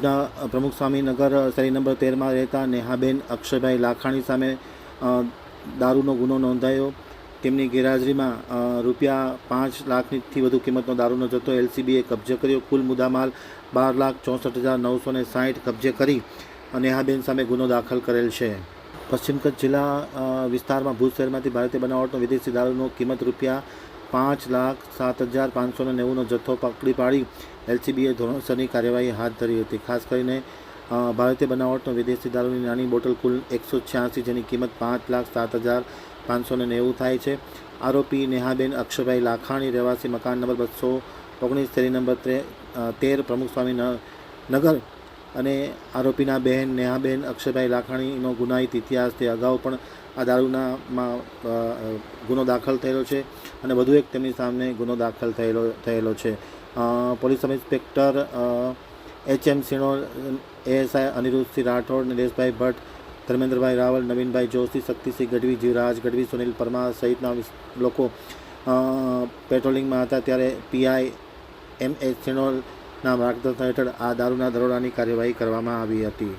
ભુજના પ્રમુખસ્વામી નગર શેરી નંબર 13 રહેતા નેહાબેન અક્ષયભાઈ લાખાણી સામે દારૂનો ગુનો નોંધાયો। તેમની ગેરહાજરીમાં ₹5 લાખથી વધુ કિંમતનો દારૂનો જથ્થો એલસીબીએ કબજે કર્યો। કુલ મુદ્દામાલ 12,64,960 કબજે કરી નેહાબેન સામે ગુનો દાખલ કરેલ છે। પશ્ચિમ કચ્છ જિલ્લા વિસ્તારમાં ભુજ શહેરમાંથી ભારતીય બનાવટનો વિદેશી દારૂનો કિંમત ₹5,07,590નો જથ્થો પકડી પાડી એલસીબીએ ધોરણસરની કાર્યવાહી હાથ ધરી હતી। ખાસ કરીને ભારતીય બનાવટનો વિદેશી દારૂની નાની બોટલ કુલ 186, જેની કિંમત ₹5,07,590 થાય છે। આરોપી નેહાબેન અક્ષયભાઈ લાખાણી, રહેવાસી મકાન નંબર 219 શેરી નંબર 13 પ્રમુખસ્વામી નગર અને આરોપીના બહેન નેહાબેન અક્ષયભાઈ લાખાણીનો ગુનાહિત ઇતિહાસ, તે અગાઉ પણ આ દારૂનામાં ગુનો દાખલ થયેલો છે અને વધુ એક તેમની સામે ગુનો દાખલ થયેલો છે। Police sub inspector HM Sinor, ASI Aniruddhsinh Rathod, Nileshbhai Bhatt, Dharmendrabhai Raval, Navinbhai Joshi, Shaktisinh Gadhvi, Jivraj Gadhvi, Sunil Parmar સહિતના લોકો પેટ્રોલિંગમાં હતા ત્યારે PI MH સિણોરના માર્ગદર્શન હેઠળ આ દારૂના દરોડાની કાર્યવાહી કરવામાં આવી હતી।